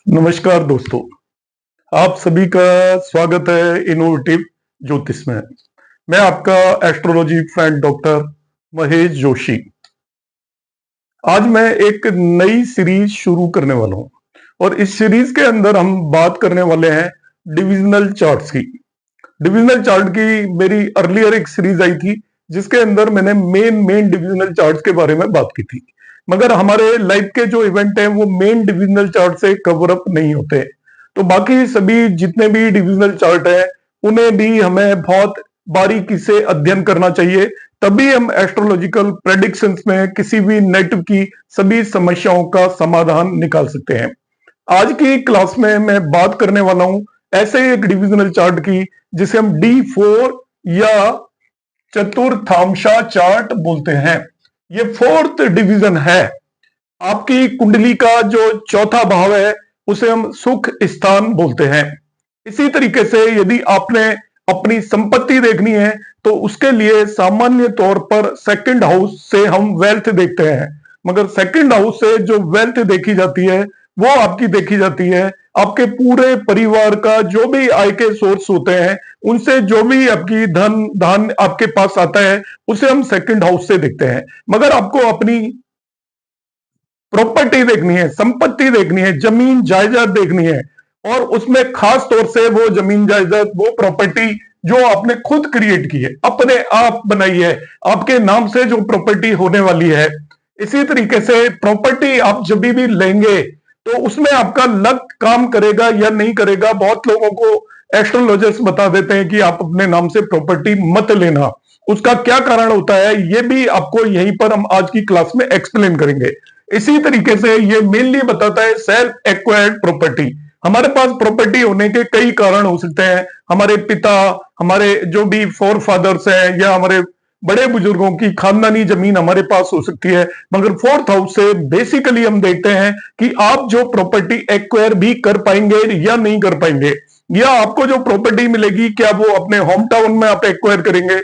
नमस्कार दोस्तों, आप सभी का स्वागत है इनोवेटिव ज्योतिष में। मैं आपका astrology friend doctor Mahesh Joshi. आज मैं एक नई सीरीज शुरू करने वाला हूं और इस सीरीज के अंदर हम बात करने वाले हैं डिविजनल चार्ट्स की। डिविजनल चार्ट की मेरी अर्लियर एक सीरीज आई थी जिसके अंदर मैंने मेन डिविजनल चार्ट्स के बारे में बात की थी, मगर हमारे लाइफ के जो इवेंट हैं वो मेन डिविजनल चार्ट से कवर अप नहीं होते। तो बाकी सभी जितने भी डिविजनल चार्ट है उन्हें भी हमें बहुत बारीकी से अध्ययन करना चाहिए, तभी हम एस्ट्रोलॉजिकल प्रेडिक्शंस में किसी भी नेटिव की सभी समस्याओं का समाधान निकाल सकते हैं। आज की क्लास में मैं बात करने वाला हूं ऐसे एक डिविजनल चार्ट की जिसे हम D4 या चतुर्थांशा चार्ट बोलते हैं। ये फोर्थ डिवीजन है। आपकी कुंडली का जो चौथा भाव है उसे हम सुख स्थान बोलते हैं। इसी तरीके से यदि आपने अपनी संपत्ति देखनी है तो उसके लिए सामान्य तौर पर सेकंड हाउस से हम वेल्थ देखते हैं, मगर सेकंड हाउस से जो वेल्थ देखी जाती है वो आपकी देखी जाती है आपके पूरे परिवार का जो भी आय के सोर्स होते हैं, उनसे जो भी आपकी धन आपके पास आता है उसे हम सेकंड हाउस से देखते हैं। मगर आपको अपनी प्रॉपर्टी देखनी है, संपत्ति देखनी है, जमीन जायदाद देखनी है, और उसमें खास तौर से वो जमीन जायदाद, वो प्रॉपर्टी जो आपने खुद क्रिएट की है, अपने आप बनाई है, आपके नाम से जो प्रॉपर्टी होने वाली है। इसी तरीके से प्रॉपर्टी आप जब भी लेंगे तो उसमें आपका लक काम करेगा या नहीं करेगा। बहुत लोगों को एस्ट्रोलॉजर्स बता देते हैं कि आप अपने नाम से प्रॉपर्टी मत लेना। उसका क्या कारण होता है ये भी आपको यहीं पर हम आज की क्लास में एक्सप्लेन करेंगे। इसी तरीके से ये मेनली बताता है सेल्फ एक्वायर्ड प्रॉपर्टी। हमारे पास प्रॉपर्टी होने के कई कारण हो सकते हैं। हमारे पिता, हमारे जो भी फोर फादर्स हैं, या हमारे बड़े बुजुर्गों की खानदानी जमीन हमारे पास हो सकती है। मगर फोर्थ हाउस से बेसिकली हम देखते हैं कि आप जो प्रॉपर्टी एक्वायर भी कर पाएंगे या नहीं कर पाएंगे, या आपको जो प्रॉपर्टी मिलेगी क्या वो अपने होम टाउन में आप एक्वायर करेंगे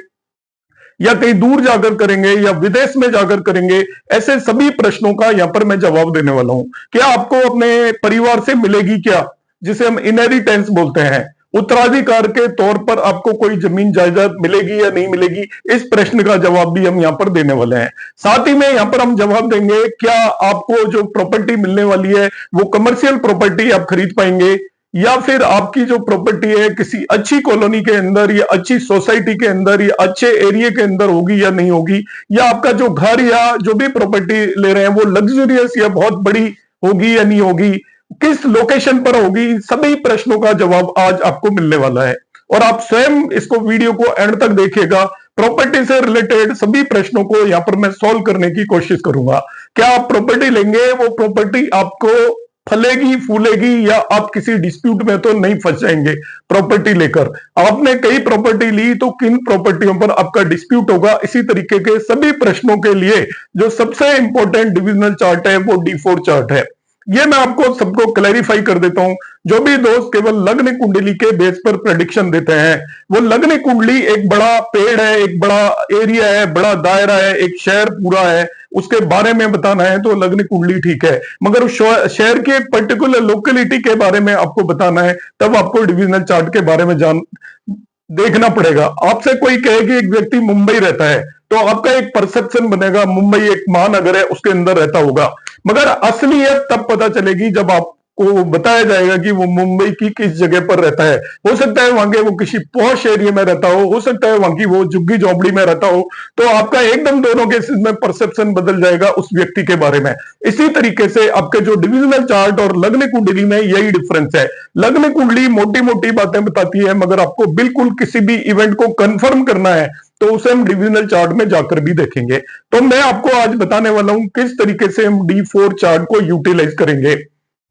या कहीं दूर जाकर करेंगे या विदेश में जाकर करेंगे। ऐसे सभी प्रश्नों का यहां पर मैं जवाब देने वाला हूं। क्या आपको अपने परिवार से मिलेगी क्या, जिसे हम इनहेरिटेंस बोलते हैं, उत्तराधिकार के तौर पर आपको कोई जमीन जायदाद मिलेगी या नहीं मिलेगी, इस प्रश्न का जवाब भी हम यहां पर देने वाले हैं। साथ ही में यहां पर हम जवाब देंगे क्या आपको जो प्रॉपर्टी मिलने वाली है वो कमर्शियल प्रॉपर्टी आप खरीद पाएंगे, या फिर आपकी जो प्रॉपर्टी है किसी अच्छी कॉलोनी के अंदर या अच्छी सोसाइटी के अंदर या अच्छे एरिया के अंदर होगी या नहीं होगी, या आपका जो घर या जो भी प्रॉपर्टी ले रहे हैं वो लग्जरियस या बहुत बड़ी होगी या नहीं होगी, किस लोकेशन पर होगी। इन सभी प्रश्नों का जवाब आज आपको मिलने वाला है और आप स्वयं इसको वीडियो को एंड तक देखिएगा। प्रॉपर्टी से रिलेटेड सभी प्रश्नों को यहां पर मैं सॉल्व करने की कोशिश करूंगा। क्या आप प्रॉपर्टी लेंगे, वो प्रॉपर्टी आपको फलेगी फूलेगी, या आप किसी डिस्प्यूट में तो नहीं फंस जाएंगे प्रॉपर्टी लेकर। आपने कई प्रॉपर्टी ली तो किन प्रॉपर्टियों पर आपका डिस्प्यूट होगा। इसी तरीके के सभी प्रश्नों के लिए जो सबसे इंपॉर्टेंट डिविजनल चार्ट है वो D4 चार्ट है। ये मैं आपको सबको क्लैरिफाई कर देता हूं। जो भी दोस्त केवल लग्न कुंडली के बेस पर प्रेडिक्शन देते हैं, वो लग्न कुंडली एक बड़ा पेड़ है, एक बड़ा एरिया है, बड़ा दायरा है, एक शहर पूरा है, उसके बारे में बताना है तो लग्न कुंडली ठीक है। मगर उस शहर के एक पर्टिकुलर लोकेलिटी के बारे में आपको बताना है तब आपको डिविजनल चार्ट के बारे में देखना पड़ेगा। आपसे कोई कहे कि एक व्यक्ति मुंबई रहता है तो आपका एक परसेप्शन बनेगा मुंबई एक महानगर है, उसके अंदर रहता होगा। मगर असलियत तब पता चलेगी जब आपको बताया जाएगा कि वो मुंबई की किस जगह पर रहता है। हो सकता है वहां के वो किसी पॉश एरिया में रहता हो सकता है वहां की वो झुग्गी झोपड़ी में रहता हो। तो आपका एकदम दोनों केसेस में परसेप्शन बदल जाएगा उस व्यक्ति के बारे में। इसी तरीके से आपके जो डिविजनल चार्ट और लग्न कुंडली में यही डिफरेंस है। लग्न कुंडली मोटी मोटी बातें बताती है, मगर आपको बिल्कुल किसी भी इवेंट को कंफर्म करना है तो उसे हम डिविजनल चार्ट में जाकर भी देखेंगे। तो मैं आपको आज बताने वाला हूं किस तरीके से हम D4 चार्ट को यूटिलाइज करेंगे।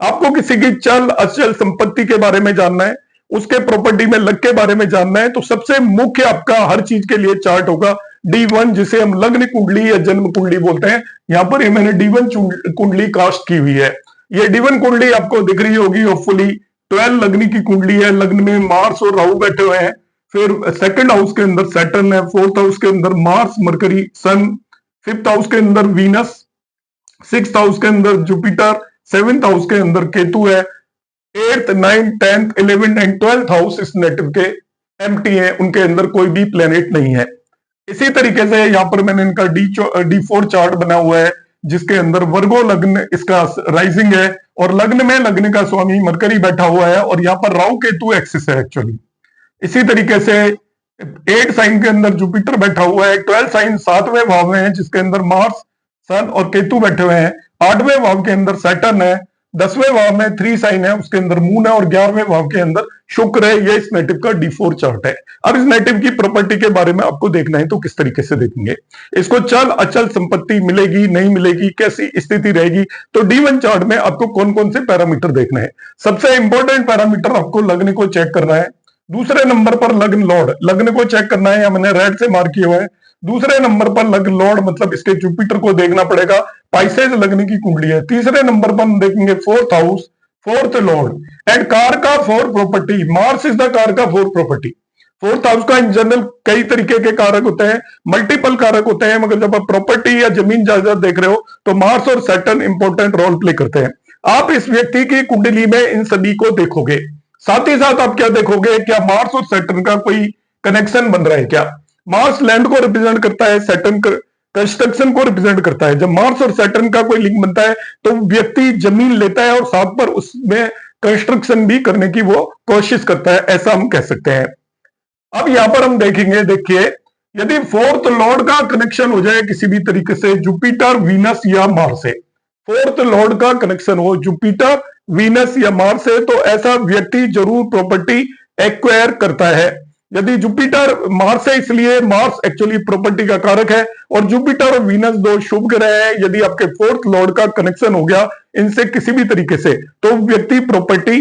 आपको किसी की चल अचल संपत्ति के बारे में जानना है, उसके प्रॉपर्टी में लग के बारे में जानना है, तो सबसे मुख्य आपका हर चीज के लिए चार्ट होगा D1, जिसे हम लग्न कुंडली या जन्म कुंडली बोलते हैं। यहां पर ये मैंने D1 कुंडली कास्ट की हुई है। ये D1 कुंडली आपको दिख रही होगी होपफुली। 12 लग्न की कुंडली है। लग्न में मार्स और राहु बैठे हुए हैं। फिर सेकंड हाउस के अंदर सैटर्न है, फोर्थ हाउस के अंदर मार्स, मरकरी, सन, फिफ्थ हाउस के अंदर वीनस, सिक्स्थ हाउस के अंदर जुपिटर, सेवेंथ हाउस के अंदर केतु है, 8th 9th 10th 11th and 12th house इस नेटिव के एम्प्टी है, उनके अंदर कोई भी प्लेनेट नहीं है। इसी तरीके से यहाँ पर मैंने इनका D4 चार्ट बना हुआ है, जिसके अंदर वर्गो लग्न इसका राइजिंग है और लग्न में लग्न का स्वामी मरकरी बैठा हुआ है और यहाँ पर राहु केतु एक्सिस है एक्चुअली। इसी तरीके से 8 साइन के अंदर जुपिटर बैठा हुआ है, 12 साइन 7वें भाव में है जिसके अंदर मार्स सन और केतु बैठे हुए हैं, 8वें भाव के अंदर सैटर्न है, 10वें भाव में 3 साइन है उसके अंदर मून है और 11वें भाव के अंदर शुक्र है। ये इस नेटिव का D4 चार्ट है। अब इस नेटिव की प्रॉपर्टी के बारे में आपको देखना है तो किस तरीके से देखेंगे इसको, चल अचल संपत्ति मिलेगी नहीं मिलेगी, कैसी स्थिति रहेगी, तो D1 चार्ट में आपको कौन कौन से पैरामीटर देखना है। सबसे इंपॉर्टेंट पैरामीटर आपको लग्न को चेक करना है, दूसरे नंबर पर लग्न लॉर्ड, लग्न को चेक करना है, या मैंने रेड से मार्क किया हुआ है। दूसरे नंबर पर लग्न लॉर्ड मतलब इसके जुपिटर को देखना पड़ेगा, पाइसेज लग्न की कुंडली है। तीसरे नंबर पर हम देखेंगे 4th house, 4th Lord and car का 4 property, Mars is the car का 4 प्रॉपर्टी। 4th हाउस का इन जनरल कई तरीके के कारक होते हैं, मल्टीपल कारक होते हैं, मगर जब आप प्रॉपर्टी या जमीन जायदाद देख रहे हो तो मार्स और सैटर्न इंपॉर्टेंट रोल प्ले करते हैं। आप इस व्यक्ति की कुंडली में इन सभी को देखोगे, साथ ही साथ आप क्या देखोगे, क्या मार्स और सैटर्न का कोई कनेक्शन बन रहा है क्या। मार्स लैंड को रिप्रेजेंट करता है, सैटर्न कंस्ट्रक्शन को रिप्रेजेंट करता है। जब मार्स और सैटर्न का कोई लिंक बनता है तो व्यक्ति जमीन लेता है और साथ पर उसमें कंस्ट्रक्शन भी करने की वो कोशिश करता है, ऐसा हम कह सकते हैं। अब यहां पर हम देखेंगे, देखिए यदि 4th लॉर्ड का कनेक्शन हो जाए किसी भी तरीके से जुपिटर वीनस या मार्स से, 4th लॉर्ड का कनेक्शन हो जुपिटर वीनस या मार्स से, तो ऐसा व्यक्ति जरूर प्रॉपर्टी एक्वायर करता है। यदि जुपिटर मार्स है, इसलिए मार्स एक्चुअली प्रॉपर्टी का कारक है और जुपिटर और वीनस दो शुभ ग्रह है। यदि आपके 4th लॉर्ड का कनेक्शन हो गया इनसे किसी भी तरीके से, तो व्यक्ति प्रॉपर्टी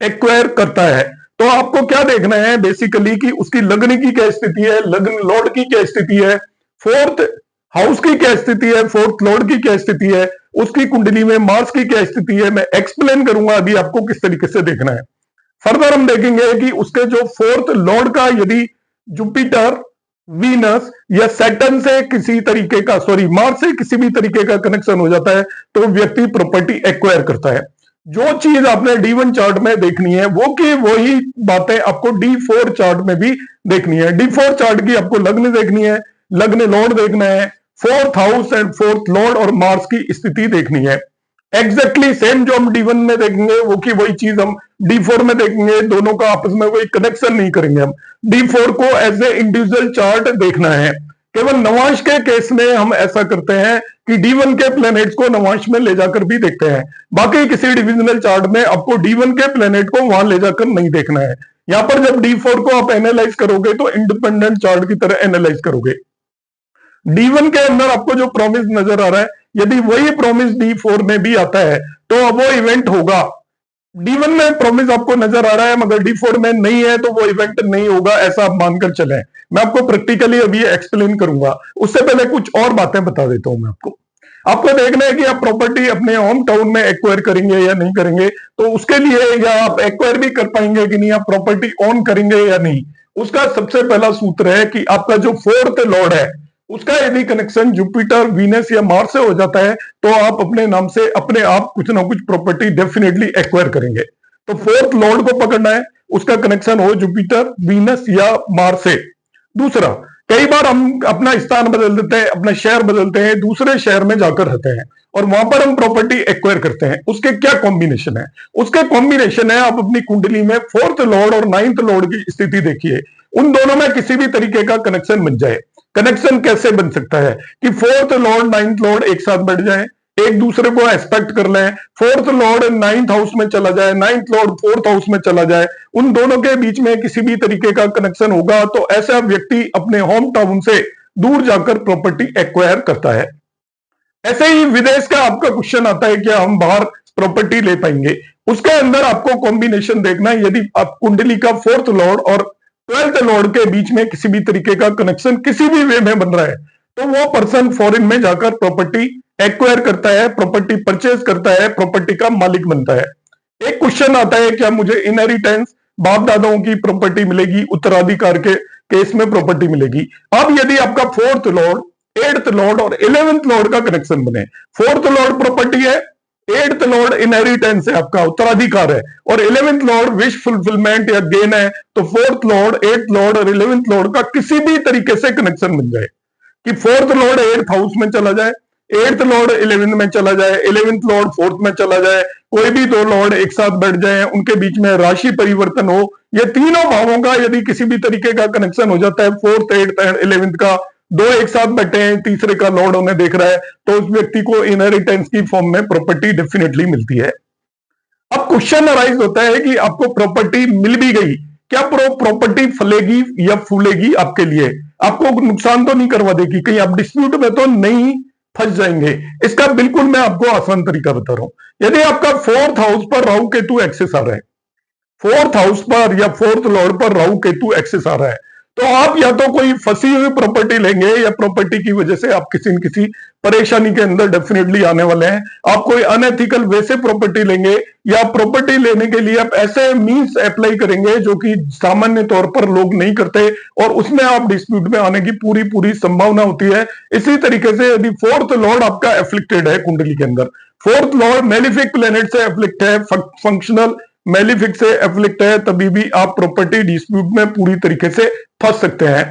एक्वायर करता है। तो आपको क्या देखना है बेसिकली कि उसकी लग्न की क्या स्थिति है, लग्न लॉर्ड की क्या स्थिति है, 4th हाउस की क्या स्थिति है, 4th लॉर्ड की क्या स्थिति है, उसकी कुंडली में मार्स की क्या स्थिति है। मैं एक्सप्लेन करूंगा अभी आपको किस तरीके से देखना है। फर्दर हम देखेंगे कि उसके जो 4th लॉर्ड का यदि जुपिटर वीनस या सैटर्न से किसी तरीके का, सॉरी मार्स से किसी भी तरीके का कनेक्शन हो जाता है तो व्यक्ति प्रॉपर्टी एक्वायर करता है। जो चीज आपने D1 चार्ट में देखनी है वो की वही बातें आपको D4 चार्ट में भी देखनी है। D4 चार्ट की आपको लग्न देखनी है, लग्न लॉर्ड देखना है, 4th house and 4th Lord और मार्स की स्थिति देखनी है। एग्जैक्टली सेम जो हम D1 में देखेंगे वो की वही चीज हम D4 में देखेंगे, दोनों का आपस में कोई कनेक्शन नहीं करेंगे। हम D4 को एज ए इंडिविजुअल चार्ट देखना है। केवल नवांश के केस में हम ऐसा करते हैं कि D1 के प्लैनेट्स को नवांश में ले जाकर भी देखते हैं, बाकी किसी डिविजनल चार्ट में आपको D1 के प्लैनेट को वहां ले जाकर नहीं देखना है। यहां पर जब D4 को आप एनालाइज करोगे तो इंडिपेंडेंट चार्ट की तरह एनालाइज करोगे। D1 के अंदर आपको जो प्रॉमिस नजर आ रहा है, यदि वही प्रॉमिस D4 में भी आता है तो अब वो इवेंट होगा। D1 में प्रॉमिस आपको नजर आ रहा है मगर D4 में नहीं है तो वो इवेंट नहीं होगा, ऐसा आप मानकर चलें। मैं आपको प्रैक्टिकली अभी एक्सप्लेन करूंगा, उससे पहले कुछ और बातें बता देता हूं मैं आपको। आपको देखना है कि आप प्रॉपर्टी अपने होम टाउन में एक्वायर करेंगे या नहीं करेंगे, तो उसके लिए या आप एक्वायर भी कर पाएंगे कि नहीं, आप प्रॉपर्टी ओन करेंगे या नहीं। उसका सबसे पहला सूत्र है कि आपका जो 4th लॉर्ड है उसका यदि कनेक्शन जुपिटर वीनस या मार्स से हो जाता है तो आप अपने नाम से अपने आप कुछ ना कुछ प्रॉपर्टी डेफिनेटली एक्वायर करेंगे। तो 4th लॉर्ड को पकड़ना है, उसका कनेक्शन हो जुपिटर वीनस या मार्स से। दूसरा, कई बार हम अपना स्थान बदल देते हैं, अपना शहर बदलते हैं, दूसरे शहर में जाकर रहते हैं और वहां पर हम प्रॉपर्टी एक्वायर करते हैं। उसके क्या कॉम्बिनेशन है, उसके कॉम्बिनेशन है आप अपनी कुंडली में 4th लॉर्ड और 9th लॉर्ड की स्थिति देखिए, उन दोनों में किसी भी तरीके का कनेक्शन बन जाए। कनेक्शन कैसे बन सकता है कि 4th लॉर्ड 9th लॉर्ड एक साथ बैठ जाए, एक दूसरे को एस्पेक्ट कर लें, 4th लॉर्ड 9th हाउस में चला जाए, 9th लॉर्ड 4th हाउस में चला जाए, उन दोनों के बीच में किसी भी तरीके का कनेक्शन होगा तो ऐसा व्यक्ति अपने होम टाउन से दूर जाकर प्रॉपर्टी एक्वायर करता है। ऐसे ही विदेश का आपका क्वेश्चन आता है क्या हम बाहर प्रॉपर्टी ले पाएंगे, उसके अंदर आपको कॉम्बिनेशन देखना है। यदि आप कुंडली का 4th लॉर्ड और 12th लॉर्ड के बीच में किसी भी तरीके का कनेक्शन किसी भी वे में बन रहा है तो वो पर्सन फॉरेन में जाकर प्रॉपर्टी एक्वायर करता है, प्रॉपर्टी परचेज करता है, प्रॉपर्टी का मालिक बनता है। एक क्वेश्चन आता है क्या मुझे इनहेरिटेंस बाप दादाओं की प्रॉपर्टी मिलेगी, उत्तराधिकार के केस में प्रॉपर्टी मिलेगी। अब यदि आपका 4th लॉर्ड 8th लॉर्ड और 11th लॉर्ड का कनेक्शन बने, 4th लॉर्ड प्रॉपर्टी है, एट्थ लॉर्ड इनहेरिटेंस है, आपका उत्तराधिकार है, और 11th लॉर्ड विश फुलफिलमेंट या गेन है। तो फोर्थ लॉर्ड, एट्थ लॉर्ड और 11th लॉर्ड का किसी भी तरीके से कनेक्शन बन जाए कि फोर्थ लॉर्ड 8th हाउस में चला जाए, एट्थ लॉर्ड 11th में चला जाए, 11th लॉर्ड फोर्थ में चला जाए, कोई भी दो लॉर्ड एक साथ बैठ जाए, उनके बीच में राशि परिवर्तन हो, ये तीनों भावों का यदि किसी भी तरीके का कनेक्शन हो जाता है, फोर्थ, एट्थ एंड 11th का, दो एक साथ बैठे हैं, तीसरे का लॉर्ड उन्हें देख रहा है, तो उस व्यक्ति को इनहेरिटेंस की फॉर्म में प्रॉपर्टी डेफिनेटली मिलती है। अब क्वेश्चन अराइज होता है कि आपको प्रॉपर्टी मिल भी गई, क्या प्रॉपर्टी फलेगी या फूलेगी आपके लिए, आपको नुकसान तो नहीं करवा देगी, कहीं आप डिस्प्यूट में तो नहीं फंस जाएंगे। इसका बिल्कुल मैं आपको आसान तरीका बता रहा हूं। यदि आपका फोर्थ हाउस पर राहु केतु एक्सेस आ रहा है, फोर्थ हाउस पर या फोर्थ लॉर्ड पर राहु केतु एक्सेस आ रहा है, तो आप या तो कोई फंसी हुई प्रॉपर्टी लेंगे या प्रॉपर्टी की वजह से आप किसी न किसी परेशानी के अंदर डेफिनेटली आने वाले हैं। आप कोई अनएथिकल वे से प्रॉपर्टी लेंगे या प्रॉपर्टी लेने के लिए आप ऐसे मीन्स अप्लाई करेंगे जो कि सामान्य तौर पर लोग नहीं करते, और उसमें आप डिस्प्यूट में आने की पूरी पूरी संभावना होती है। इसी तरीके से यदि फोर्थ लॉर्ड आपका एफ्लिक्टेड है कुंडली के अंदर, फोर्थ लॉर्ड मेलिफिक प्लेनेट से एफ्लिक्ट है, फंक्शनल मेलिफिक से एफ्लिक्ट है, तभी भी आप प्रॉपर्टी डिस्प्यूट में पूरी तरीके से फंस सकते हैं।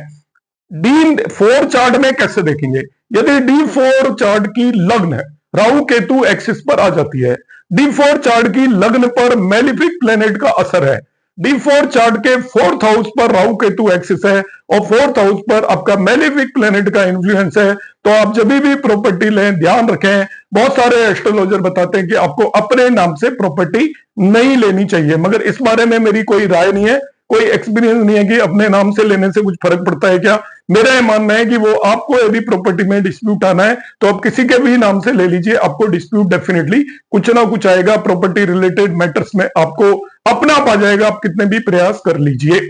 D4 चार्ट में कैसे देखेंगे, यदि D4 चार्ट की लग्न राहु केतु एक्सिस पर आ जाती है, D4 चार्ट की लग्न पर मेलिफिक प्लेनेट का असर है, D4 चार्ट के फोर्थ हाउस पर राहु केतु एक्सिस है और फोर्थ हाउस पर आपका मेलिफिक प्लेनेट का इन्फ्लुएंस है, तो आप जब भी प्रॉपर्टी लें ध्यान रखें, बहुत सारे एस्ट्रोलॉजर बताते हैं कि आपको अपने नाम से प्रॉपर्टी नहीं लेनी चाहिए, मगर इस बारे में मेरी कोई राय नहीं है, कोई एक्सपीरियंस नहीं है कि अपने नाम से लेने से कुछ फर्क पड़ता है क्या। मेरा यह मानना है कि वो आपको यदि प्रॉपर्टी में डिस्प्यूट आना है तो आप किसी के भी नाम से ले लीजिए, आपको डिस्प्यूट डेफिनेटली कुछ ना कुछ आएगा, प्रॉपर्टी रिलेटेड मैटर्स में आपको अपना आ जाएगा, आप कितने भी प्रयास कर लीजिए।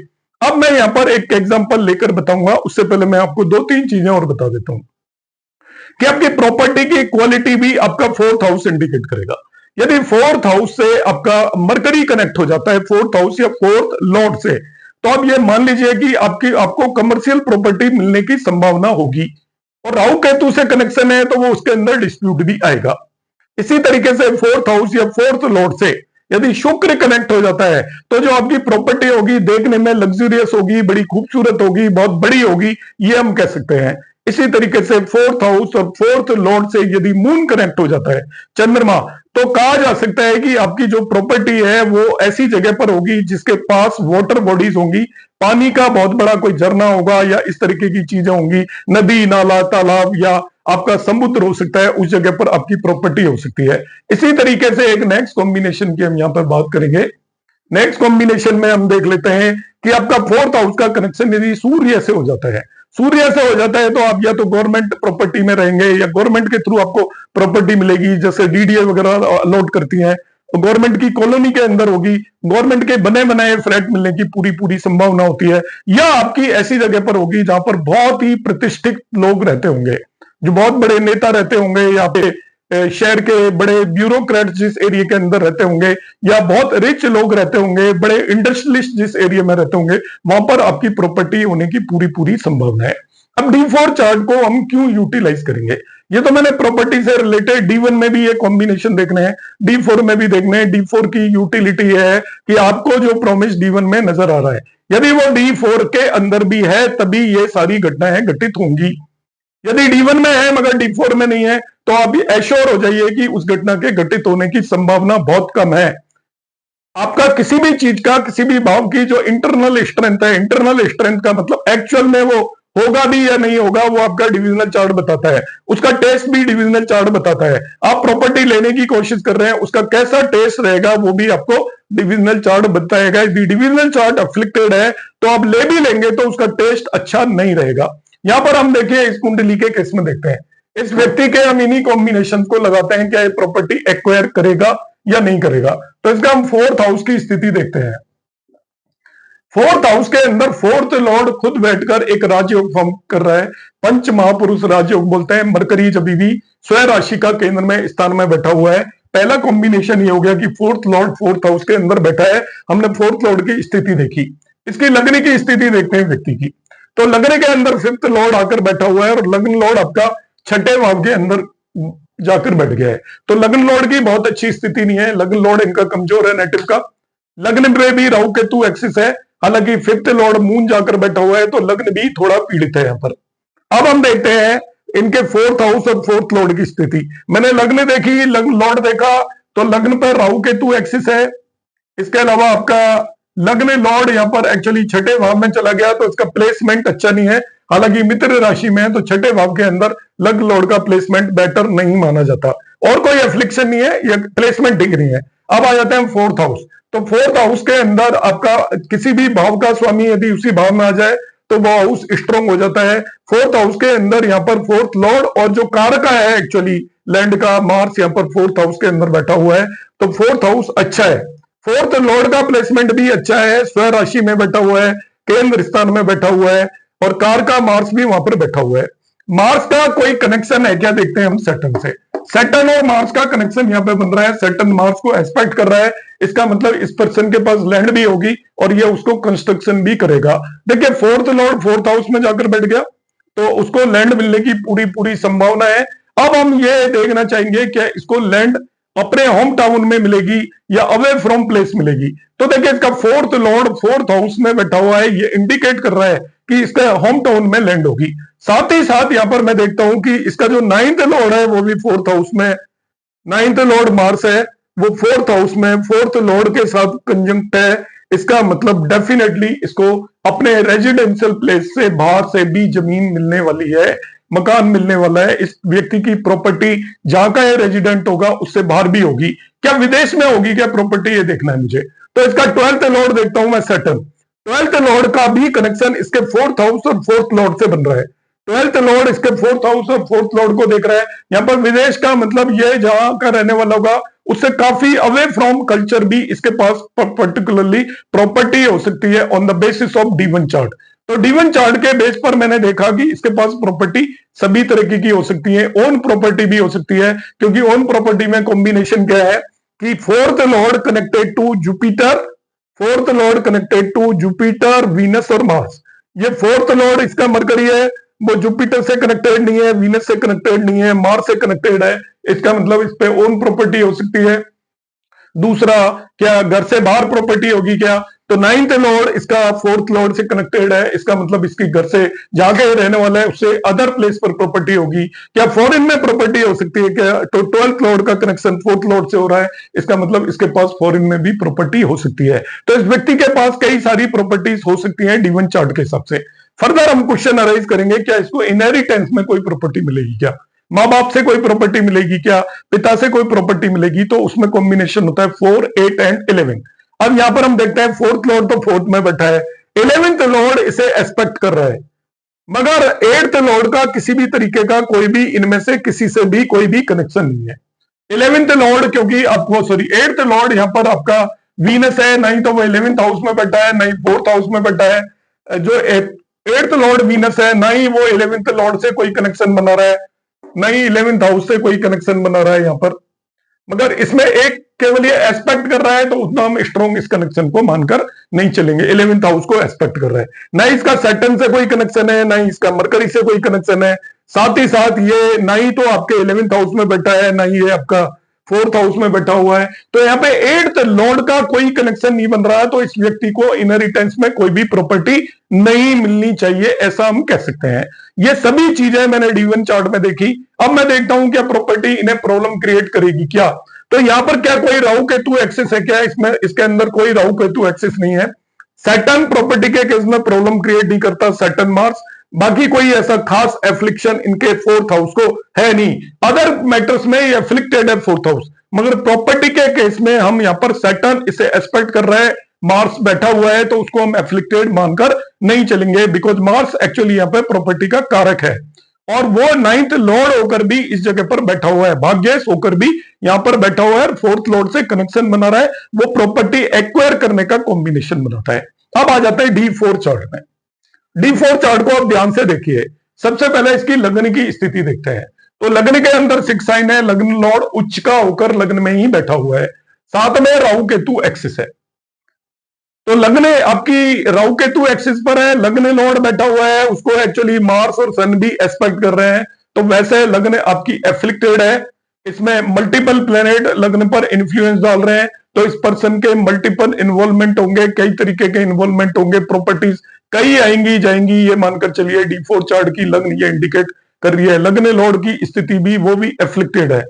अब मैं यहां पर एक एग्जांपल लेकर बताऊंगा, उससे पहले मैं आपको दो तीन चीजें और बता देता हूं कि आपकी प्रॉपर्टी की क्वालिटी भी आपका फोर्थ हाउस इंडिकेट करेगा। यदि फोर्थ हाउस से आपका मरकरी कनेक्ट हो जाता है, फोर्थ हाउस या फोर्थ लॉर्ड से, तो आप ये मान लीजिए कि आपको कमर्शियल प्रॉपर्टी मिलने की संभावना होगी, और राहु केतु से कनेक्शन है तो वो उसके अंदर डिस्प्यूट भी आएगा। इसी तरीके से फोर्थ हाउस या फोर्थ लॉर्ड से यदि शुक्र कनेक्ट हो जाता है तो जो आपकी प्रॉपर्टी होगी देखने में लग्जरियस होगी, बड़ी खूबसूरत होगी, बहुत बड़ी होगी, ये हम कह सकते हैं। इसी तरीके से फोर्थ हाउस और फोर्थ लॉर्ड से यदि मून कनेक्ट हो जाता है, चंद्रमा, तो कहा जा सकता है कि आपकी जो प्रॉपर्टी है वो ऐसी जगह पर होगी जिसके पास वाटर बॉडीज होंगी, पानी का बहुत बड़ा कोई झरना होगा या इस तरीके की चीजें होंगी, नदी, नाला, तालाब या आपका समुद्र हो सकता है, उस जगह पर आपकी प्रॉपर्टी हो सकती है। इसी तरीके से एक नेक्स्ट कॉम्बिनेशन की हम यहां पर बात करेंगे। नेक्स्ट कॉम्बिनेशन में हम देख लेते हैं कि आपका फोर्थ हाउस का कनेक्शन यदि सूर्य से हो जाता है, सूर्य से हो जाता है तो आप या तो गवर्नमेंट प्रॉपर्टी में रहेंगे या गवर्नमेंट के थ्रू आपको प्रॉपर्टी मिलेगी, जैसे डीडीए वगैरह अलॉट करती है, तो गवर्नमेंट की कॉलोनी के अंदर होगी, गवर्नमेंट के बने बनाए फ्लैट मिलने की पूरी पूरी संभावना होती है, या आपकी ऐसी जगह पर होगी जहां पर बहुत ही प्रतिष्ठित लोग रहते होंगे, जो बहुत बड़े नेता रहते होंगे, यहाँ पे शहर के बड़े ब्यूरोक्रेट जिस एरिया के अंदर रहते होंगे, या बहुत रिच लोग रहते होंगे, बड़े इंडस्ट्रियलिस्ट जिस एरिया में रहते होंगे, वहां पर आपकी प्रॉपर्टी होने की पूरी पूरी संभावना है। अब D4 चार्ट को हम क्यों यूटिलाइज करेंगे, ये तो मैंने प्रॉपर्टी से रिलेटेड D1 में भी ये कॉम्बिनेशन देखने हैं, D4 में भी देखने हैं। D4 की यूटिलिटी है कि आपको जो प्रॉमिस D1 में नजर आ रहा है, यदि वो D4 के अंदर भी है तभी ये सारी घटनाएं घटित होंगी। यदि D1 में है मगर D4 में नहीं है तो आप एश्योर हो जाइए कि उस घटना के घटित होने की संभावना बहुत कम है। आपका किसी भी चीज का, किसी भी भाव की जो इंटरनल स्ट्रेंथ है, इंटरनल स्ट्रेंथ का मतलब एक्चुअल में वो होगा भी या नहीं होगा, वो आपका डिविजनल चार्ट बताता है, उसका टेस्ट भी डिविजनल चार्ट बताता है। आप प्रॉपर्टी लेने की कोशिश कर रहे हैं, उसका कैसा टेस्ट रहेगा वो भी आपको डिविजनल चार्ट बताएगा। यदि डिविजनल चार्ट अफ्लिक्टेड है तो आप ले भी लेंगे तो उसका टेस्ट अच्छा नहीं रहेगा। यहां पर हम देखिए इस कुंडली के केस में देखते हैं, इस व्यक्ति के हम इन्हीं कॉम्बिनेशन को लगाते हैं, क्या ये प्रॉपर्टी एक्वायर करेगा या नहीं करेगा। तो इसका हम फोर्थ हाउस की स्थिति देखते हैं। फोर्थ हाउस के अंदर फोर्थ लॉर्ड खुद बैठकर एक राजयोग फॉर्म कर रहा है, पंच महापुरुष राजयोग बोलते हैं। मरकरी जब भी स्वयं राशि का केंद्र में स्थान में बैठा हुआ है, पहला कॉम्बिनेशन ये हो गया कि फोर्थ लॉर्ड फोर्थ हाउस के अंदर बैठा है। हमने फोर्थ लॉर्ड की स्थिति देखी, इसकी लग्न की स्थिति देखते हैं व्यक्ति की। तो लग्न के अंदर फिफ्थ लॉर्ड आकर बैठा हुआ है और लग्न लॉर्ड आपका छठे भाव के अंदर जाकर बैठ गया है। तो लग्न लॉर्ड की बहुत अच्छी स्थिति नहीं है, लग्न लॉर्ड इनका कमजोर है नेटिव का। लग्न में भी राहु केतु एक्सिस है, हालांकि फिफ्थ लॉर्ड मून जाकर बैठा हुआ है, तो लग्न भी थोड़ा पीड़ित है यहाँ पर। अब हम देखते हैं इनके फोर्थ हाउस और फोर्थ लॉर्ड की स्थिति। मैंने लग्न देखी, लग्न लॉर्ड देखा, तो लग्न पर राहु केतु एक्सिस है। इसके अलावा आपका लग्न लॉर्ड यहाँ पर एक्चुअली छठे भाव में चला गया, तो इसका प्लेसमेंट अच्छा नहीं है। हालांकि मित्र राशि में है, तो छठे भाव के अंदर लग्न लॉर्ड का प्लेसमेंट बेटर नहीं माना जाता। और कोई एफ्लिक्शन नहीं है, ये प्लेसमेंट ठीक नहीं है। अब आ जाते हैं फोर्थ हाउस। तो फोर्थ हाउस के अंदर आपका किसी भी भाव का स्वामी यदि उसी भाव में आ जाए तो वो हाउस स्ट्रॉन्ग हो जाता है। फोर्थ हाउस के अंदर यहाँ पर फोर्थ लॉर्ड और जो कारका है एक्चुअली लैंड का, मार्स यहाँ पर फोर्थ हाउस के अंदर बैठा हुआ है, तो फोर्थ हाउस अच्छा है। फोर्थ लॉर्ड का प्लेसमेंट भी अच्छा है, स्व राशि में बैठा हुआ है, केंद्र स्थान में बैठा हुआ है, और कारका मार्स भी वहां पर बैठा हुआ है। मार्स का कोई कनेक्शन है क्या, देखते हैं हम सैटर्न से। सैटर्न और मार्स का कनेक्शन यहाँ पे बन रहा है, सैटर्न मार्स को एस्पेक्ट कर रहा है। इसका मतलब इस पर्सन के पास लैंड भी होगी और ये उसको कंस्ट्रक्शन भी करेगा। देखिए फोर्थ लॉर्ड फोर्थ हाउस में जाकर बैठ गया, तो उसको लैंड मिलने की पूरी पूरी संभावना है। अब हम ये देखना चाहेंगे कि इसको लैंड अपने होम टाउन में मिलेगी या अवे फ्रॉम प्लेस मिलेगी। तो देखिए इसका फोर्थ लॉर्ड फोर्थ हाउस में बैठा हुआ है, ये इंडिकेट कर रहा है कि इसका होम टाउन में लैंड होगी। साथ ही साथ यहां पर मैं देखता हूं कि इसका जो नाइन्थ लॉर्ड है वो भी फोर्थ हाउस में, नाइन्थ लॉर्ड मार्स है, वो फोर्थ हाउस में फोर्थ लॉर्ड के साथ कंजंक्ट है। इसका मतलब डेफिनेटली इसको अपने रेजिडेंशियल प्लेस से बाहर से भी जमीन मिलने वाली है, मकान मिलने वाला है। इस व्यक्ति की प्रॉपर्टी जहां का ये रेजिडेंट होगा उससे बाहर भी होगी, क्या विदेश में होगी क्या प्रॉपर्टी, ये देखना है मुझे। तो इसका ट्वेल्थ लॉर्ड देखता हूं मैं सैटर्न, ट्वेल्थ लॉर्ड का भी कनेक्शन इसके फोर्थ हाउस और फोर्थ लॉर्ड से बन रहा है। ट्वेल्थ लॉर्ड इसके फोर्थ हाउस और फोर्थ लॉर्ड को देख रहा है। यहाँ पर विदेश का मतलब ये जहां का रहने वाला होगा उससे काफी अवे फ्रॉम कल्चर भी इसके पास पर्टिकुलरली प्रॉपर्टी हो सकती है on the basis of D1 chart. तो D1 चार्ट के बेस पर मैंने देखा कि इसके पास प्रॉपर्टी सभी तरीके की हो सकती है, ओन प्रॉपर्टी भी हो सकती है, क्योंकि ओन प्रॉपर्टी में कॉम्बिनेशन क्या है कि fourth lord connected to Jupiter, fourth lord connected to Jupiter, Venus और मार्स। ये फोर्थ लॉर्ड इसका मरकरी है, वो जुपिटर से कनेक्टेड नहीं है, वीनस से कनेक्टेड नहीं है, मार्स से कनेक्टेड है। इसका मतलब इस पे ओन प्रॉपर्टी हो सकती है। दूसरा, क्या घर से बाहर प्रॉपर्टी होगी क्या, तो नाइन्थ लॉर्ड इसका फोर्थ लॉर्ड से कनेक्टेड है, इसका मतलब इसकी घर से जहां के रहने वाला है उससे अदर प्लेस पर प्रॉपर्टी होगी। क्या फॉरेन में प्रॉपर्टी हो सकती है क्या, तो ट्वेल्थ लॉर्ड का कनेक्शन फोर्थ लॉर्ड से हो रहा है, इसका मतलब इसके पास फॉरेन में भी प्रॉपर्टी हो सकती है। तो इस व्यक्ति के पास कई सारी प्रॉपर्टीज हो सकती है D1 चार्ट के हिसाब से। फर्दर हम क्वेश्चन अराइज करेंगे, क्या इसको इनहेरिटेंस में कोई प्रॉपर्टी मिलेगी क्या, माँ बाप से कोई प्रॉपर्टी मिलेगी क्या, पिता से कोई प्रॉपर्टी मिलेगी, तो उसमें कॉम्बिनेशन होता है 4, 8 एंड 11। अब यहां पर हम देखते हैं फोर्थ लॉर्ड तो फोर्थ में बैठा है, 11th लॉर्ड इसे एक्सपेक्ट कर रहा है, मगर 8th लॉर्ड का किसी भी तरीके का कोई भी इनमें से किसी से भी कोई भी कनेक्शन नहीं है। 11th लॉर्ड क्योंकि आपको 8th लॉर्ड यहां पर आपका वीनस है, नहीं तो वो 11th हाउस में बैठा है, नहीं फोर्थ हाउस में बैठा है। जो 8th लॉर्ड वीनस है, ना ही वो 11th लॉर्ड से कोई कनेक्शन बना रहा है, नहीं 11th हाउस से कोई कनेक्शन बना रहा है यहाँ पर, मगर इसमें एक केवल ये एस्पेक्ट कर रहा है, तो उतना हम स्ट्रॉन्ग इस कनेक्शन को मानकर नहीं चलेंगे। 11th हाउस को एस्पेक्ट कर रहा है, ना इसका सैटर्न से कोई कनेक्शन है, ना ही इसका मरकरी से कोई कनेक्शन है। साथ ही साथ ये ना ही तो आपके 11th हाउस में बैठा है, ना ही ये आपका फोर्थ हाउस में बैठा हुआ है, तो यहाँ पे 8th लॉर्ड का कोई कनेक्शन नहीं बन रहा है, तो इस व्यक्ति को इनहेरिटेंस में कोई भी प्रॉपर्टी नहीं मिलनी चाहिए, ऐसा हम कह सकते हैं। ये सभी चीजें मैंने D1 चार्ट में देखी। अब मैं देखता हूं क्या प्रॉपर्टी इन्हें प्रॉब्लम क्रिएट करेगी क्या, तो यहां पर क्या कोई राहु केतु एक्सेस है क्या, इसमें इसके अंदर कोई राहु केतु एक्सेस नहीं है। सैटर्न प्रॉपर्टी के केस में प्रॉब्लम क्रिएट नहीं करता, सैटर्न मार्स, बाकी कोई ऐसा खास एफ्लिक्शन इनके फोर्थ हाउस को है नहीं। अदर मैटर्स में ये एफ्लिक्टेड है फोर्थ हाउस, मगर प्रॉपर्टी के केस में हम यहाँ पर सैटर्न इसे एक्सपेक्ट कर रहे हैं, मार्स बैठा हुआ है, तो उसको हम एफ्लिक्टेड मानकर नहीं चलेंगे, बिकॉज मार्स एक्चुअली यहाँ पे प्रॉपर्टी का कारक है, और वो 9th लॉर्ड होकर भी इस जगह पर बैठा हुआ है, भाग्येश होकर भी यहां पर बैठा हुआ है, फोर्थ लॉर्ड से कनेक्शन बना रहा है, वो प्रॉपर्टी एक्वायर करने का कॉम्बिनेशन बनाता है। अब आ जाता है D4 चार्ट में। D4 चार्ट को आप ध्यान से देखिए। सबसे पहले इसकी लग्न की स्थिति देखते हैं। तो लग्न के अंदर 6 साइन है, लग्न लॉर्ड उच्च का होकर लग्न में ही बैठा हुआ है, साथ में राहु केतु एक्सिस है। तो लग्न आपकी राहु केतु एक्सिस पर है, लग्न लॉर्ड बैठा हुआ है, उसको एक्चुअली मार्स और सन भी एस्पेक्ट कर रहे हैं, तो वैसे लग्न आपकी एफ्लिक्टेड है। इसमें मल्टीपल प्लेनेट लगने पर इन्फ्लुएंस डाल रहे हैं, तो इस पर्सन के मल्टीपल इन्वॉल्वमेंट होंगे, कई तरीके के इन्वॉल्वमेंट होंगे, प्रॉपर्टीज कई आएंगी जाएंगी, ये मानकर चलिए D4 चार्ट की लग्न ये इंडिकेट कर रही है। लग्न लॉर्ड की स्थिति भी वो भी एफ्लिक्टेड है,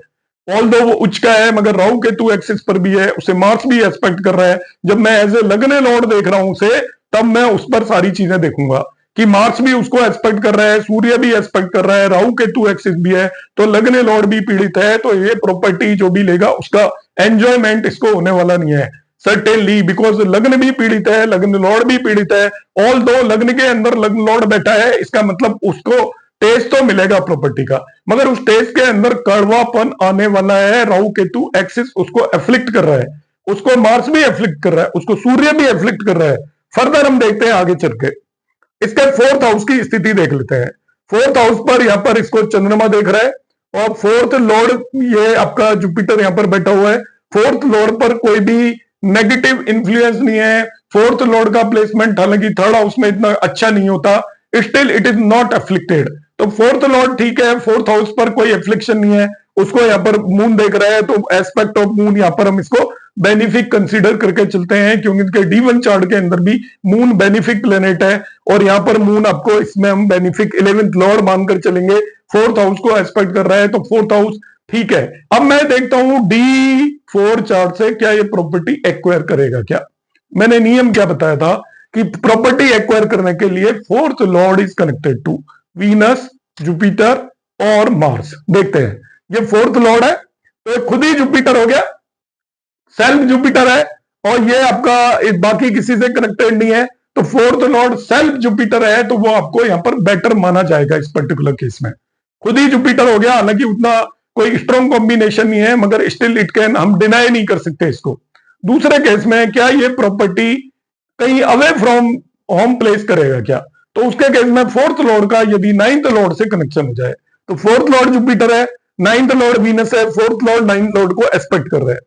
ऑल दो वो उच्च का है, मगर राहु केतु एक्सिस पर भी है, उसे मार्स भी एस्पेक्ट कर रहा है। जब मैं एज ए लग्न लॉर्ड देख रहा हूं उसे, तब मैं उस पर सारी चीजें देखूंगा कि मार्स भी उसको एस्पेक्ट कर रहा है, सूर्य भी एस्पेक्ट कर रहा है, राहु केतु एक्सिस भी है, तो लग्न लॉर्ड भी पीड़ित है, तो ये प्रॉपर्टी जो भी लेगा उसका एंजॉयमेंट इसको होने वाला नहीं है सर्टेनली, बिकॉज लग्न भी पीड़ित है, लग्न लॉर्ड भी पीड़ित है। ऑल दो लग्न के अंदर लग्न लॉर्ड बैठा है, इसका मतलब उसको टेस्ट तो मिलेगा प्रॉपर्टी का, मगर उस टेस्ट के अंदर कड़वापन आने वाला है। राहु केतु एक्सिस उसको एफ्लिक्ट कर रहा है, उसको मार्स भी एफ्लिक्ट कर रहा है, उसको सूर्य भी एफ्लिक्ट कर रहा है। फर्दर हम देखते हैं आगे चल के, इसके फोर्थ हाउस की स्थिति देख लेते हैं। फोर्थ हाउस पर यहां पर इसको चंद्रमा देख रहा है, और फोर्थ लॉर्ड ये आपका जुपिटर यहां पर बैठा हुआ है। फोर्थ लॉर्ड पर कोई भी नेगेटिव इंफ्लुएंस नहीं है। फोर्थ लॉर्ड का प्लेसमेंट हालांकि थर्ड हाउस में इतना अच्छा नहीं होता, still it is not afflicted, तो फोर्थ लॉर्ड ठीक है, फोर्थ हाउस पर कोई एफ्लिक्शन नहीं है। उसको यहाँ पर मून देख रहा है, तो एस्पेक्ट ऑफ मून यहाँ पर हम इसको बेनिफिक कंसीडर करके चलते हैं, क्योंकि इनके D1 चार्ट के अंदर भी मून बेनिफिक प्लेनेट है, और यहाँ पर मून आपको इसमें हम बेनिफिक 11th लॉर्ड मानकर चलेंगे। फोर्थ हाउस को एस्पेक्ट कर रहा है, तो फोर्थ हाउस ठीक है। अब मैं देखता हूं D4 चार्ट से क्या ये प्रॉपर्टी एक्वायर करेगा क्या। मैंने नियम क्या बताया था कि प्रॉपर्टी एक्वायर करने के लिए fourth lord is connected to Venus, Jupiter और मार्स। देखते हैं, ये फोर्थ लॉर्ड है, तो ये खुद ही जुपिटर हो गया, सेल्फ जुपिटर है, और ये आपका बाकी किसी से कनेक्टेड नहीं है, तो फोर्थ लॉर्ड सेल्फ जुपिटर है, तो वो आपको यहां पर बेटर माना जाएगा इस पर्टिकुलर केस में। खुद ही जुपिटर हो गया, हालांकि उतना कोई स्ट्रॉन्ग कॉम्बिनेशन नहीं है, मगर स्टिल इट कैन, हम डिनाई नहीं कर सकते इसको। दूसरे केस में क्या ये प्रॉपर्टी कहीं अवे फ्रॉम होम प्लेस करेगा क्या, तो उसके केस में फोर्थ लॉर्ड का यदि नाइन्थ लॉर्ड से कनेक्शन हो जाए, तो फोर्थ लॉर्ड जुपिटर है, नाइन्थ लॉर्ड वीनस है, फोर्थ लॉर्ड नाइन्थ लॉर्ड को एस्पेक्ट कर रहा है,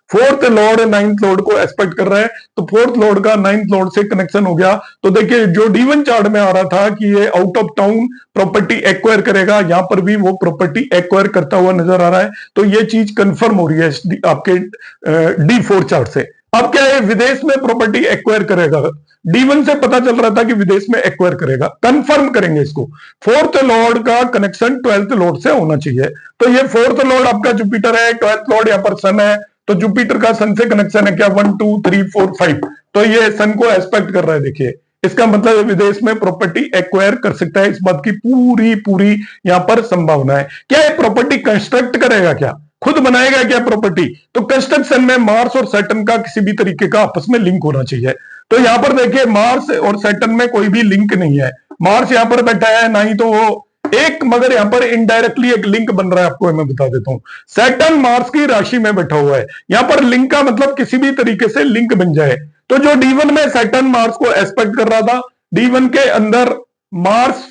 फोर्थ लॉर्ड नाइन्थ लॉर्ड को एस्पेक्ट कर रहा है, तो फोर्थ लॉर्ड का नाइन्थ लॉर्ड से कनेक्शन हो गया। तो देखिए जो D1 चार्ट में आ रहा था कि ये out of town property acquire करेगा, यहां पर भी वो प्रॉपर्टी एक्वायर करता हुआ नजर आ रहा है, तो ये चीज कंफर्म हो रही है आपके D4 चार्ट से। अब क्या है, विदेश में प्रॉपर्टी एक्वायर करेगा, D1 से पता चल रहा था कि विदेश में एक्वायर करेगा, कंफर्म करेंगे इसको। फोर्थ लॉर्ड का कनेक्शन 12th लॉर्ड से होना चाहिए, तो ये फोर्थ लॉर्ड आपका जुपिटर है, 12th लॉर्ड यहाँ पर सन है, तो जुपिटर का सन से कनेक्शन है क्या, 1 2 3 4 5, तो ये सन को एस्पेक्ट कर रहा है। देखिए इसका मतलब विदेश में प्रॉपर्टी एक्वायर कर सकता है, इस बात की पूरी पूरी यहां पर संभावना है। क्या ये प्रॉपर्टी कंस्ट्रक्ट करेगा क्या, खुद बनाएगा क्या प्रॉपर्टी, तो कंस्ट्रक्शन में मार्स और सैटर्न का किसी भी तरीके का आपस में लिंक होना चाहिए। तो यहां पर देखिए मार्स और सैटर्न में कोई भी लिंक नहीं है, मार्स यहां पर बैठा है, ना ही तो वो एक, मगर यहां पर इनडायरेक्टली एक लिंक बन रहा है, आपको मैं बता देता हूं। सैटर्न मार्स की राशि में बैठा हुआ है, यहां पर लिंक का मतलब किसी भी तरीके से लिंक बन जाए, तो जो D1 में सैटर्न मार्स को एस्पेक्ट कर रहा था, D1 के अंदर मार्स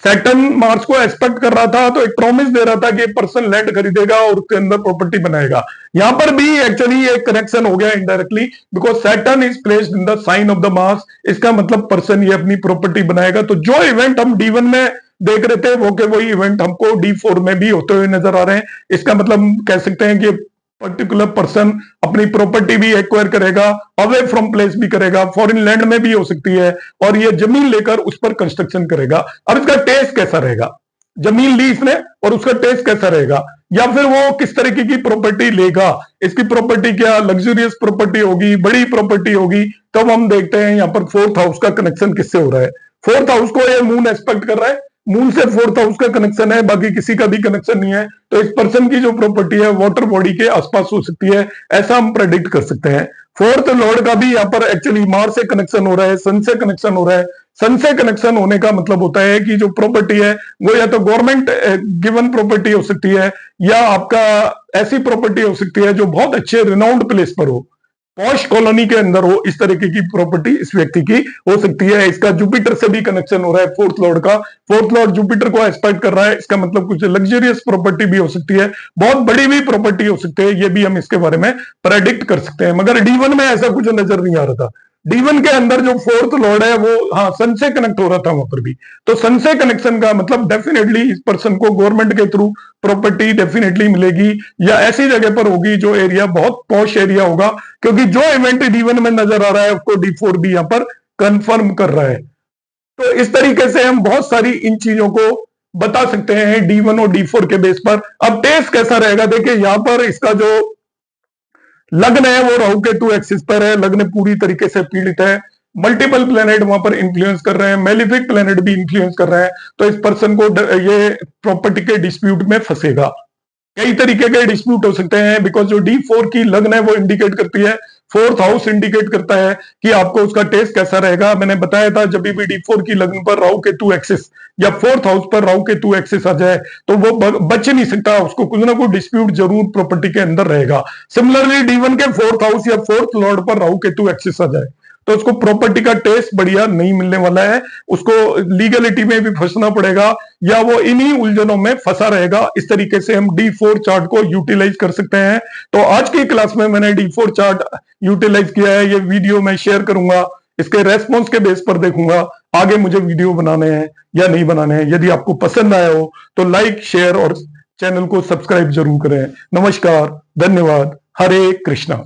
सैटर्न मार्स को एक्सपेक्ट कर रहा था, तो एक प्रॉमिस दे रहा था कि पर्सन लैंड खरीदेगा और उसके अंदर प्रॉपर्टी बनाएगा। यहां पर भी एक्चुअली एक कनेक्शन हो गया indirectly, because Saturn is placed in the sign of the Mars, इसका मतलब पर्सन ये अपनी प्रॉपर्टी बनाएगा। तो जो इवेंट हम D1 में देख रहे थे वो के वही इवेंट हमको D4 में भी होते हुए नजर आ रहे हैं। इसका मतलब हम कह सकते हैं कि पर्टिकुलर पर्सन अपनी प्रॉपर्टी भी एक्वायर करेगा, अवे फ्रॉम प्लेस भी करेगा, फॉरेन लैंड में भी हो सकती है, और ये जमीन लेकर उस पर कंस्ट्रक्शन करेगा। अब इसका टेस्ट कैसा रहेगा, जमीन ली इसने और उसका टेस्ट कैसा रहेगा, या फिर वो किस तरीके की प्रॉपर्टी लेगा, इसकी प्रॉपर्टी क्या लग्जरियस प्रॉपर्टी होगी, बड़ी प्रॉपर्टी होगी, तब हम देखते हैं यहाँ पर फोर्थ हाउस का कनेक्शन किससे हो रहा है। फोर्थ हाउस को ये मून एक्सपेक्ट कर रहा है, मून से फोर्थ हाउस का कनेक्शन है, बाकी किसी का भी कनेक्शन नहीं है, तो इस पर्सन की जो प्रॉपर्टी है वाटर बॉडी के आसपास हो सकती है, ऐसा हम प्रेडिक्ट कर सकते हैं। फोर्थ लॉर्ड का भी यहाँ पर एक्चुअली मार्स से कनेक्शन हो रहा है, सन से कनेक्शन हो रहा है। सन से कनेक्शन होने का मतलब होता है कि जो प्रॉपर्टी है वो या तो गवर्नमेंट गिवन प्रॉपर्टी हो सकती है, या आपका ऐसी प्रॉपर्टी हो सकती है जो बहुत अच्छे रिनाउंड प्लेस पर हो, पॉश कॉलोनी के अंदर हो, इस तरीके की प्रॉपर्टी इस व्यक्ति की हो सकती है। इसका जुपिटर से भी कनेक्शन हो रहा है फोर्थ लॉर्ड का, फोर्थ लॉर्ड जुपिटर को एक्सपेक्ट कर रहा है, इसका मतलब कुछ लग्जरियस प्रॉपर्टी भी हो सकती है, बहुत बड़ी भी प्रॉपर्टी हो सकती है, ये भी हम इसके बारे में प्रेडिक्ट कर सकते हैं। मगर D1 में ऐसा कुछ नजर नहीं आ रहा था, D1 के अंदर जो फोर्थ लॉर्ड है वो हाँ सन से कनेक्ट हो रहा था वहां पर भी। तो सन से कनेक्शन का मतलब डेफिनेटली इस पर्सन को गवर्नमेंट के थ्रू प्रॉपर्टी डेफिनेटली मिलेगी, या ऐसी जगह पर होगी जो एरिया बहुत पॉश एरिया होगा, क्योंकि जो इवेंट D1 में नजर आ रहा है उसको D4 भी यहाँ पर कंफर्म कर रहा है। तो इस तरीके से हम बहुत सारी इन चीजों को बता सकते हैं D1 और D4 के बेस पर। अब टेस्ट कैसा रहेगा, देखिए यहाँ पर इसका जो लग्न है वो राहु केतु एक्सिस पर है, लग्न पूरी तरीके से पीड़ित है, मल्टीपल प्लेनेट वहां पर इंफ्लुएंस कर रहे हैं, मेलिफिक प्लेनेट भी इंफ्लुएंस कर रहे हैं। तो इस पर्सन को ये प्रॉपर्टी के डिस्प्यूट में फंसेगा। कई तरीके के डिस्प्यूट हो सकते हैं, बिकॉज जो D4 की लग्न है वो इंडिकेट करती है, फोर्थ हाउस इंडिकेट करता है कि आपको उसका टेस्ट कैसा रहेगा। मैंने बताया था जब भी D4 की लग्न पर राहु केतु एक्सिस या फोर्थ हाउस पर राहु केतु एक्सिस आ जाए तो वो बच नहीं सकता, उसको कुछ ना कुछ डिस्प्यूट जरूर प्रॉपर्टी के अंदर रहेगा। सिमिलरली D1 के फोर्थ हाउस या फोर्थ लॉर्ड पर राहु केतु एक्सिस आ जाए तो उसको प्रॉपर्टी का टेस्ट बढ़िया नहीं मिलने वाला है, उसको लीगलिटी में भी फंसना पड़ेगा, या वो इन्हीं उलझनों में फंसा रहेगा। इस तरीके से हम D4 चार्ट को यूटिलाइज कर सकते हैं। तो आज की क्लास में मैंने D4 चार्ट यूटिलाइज किया है, ये वीडियो मैं शेयर करूंगा, इसके रेस्पॉन्स के बेस पर देखूंगा आगे मुझे वीडियो बनाने हैं या नहीं बनाने हैं। यदि आपको पसंद आया हो तो लाइक शेयर और चैनल को सब्सक्राइब जरूर करें। नमस्कार, धन्यवाद, हरे कृष्णा।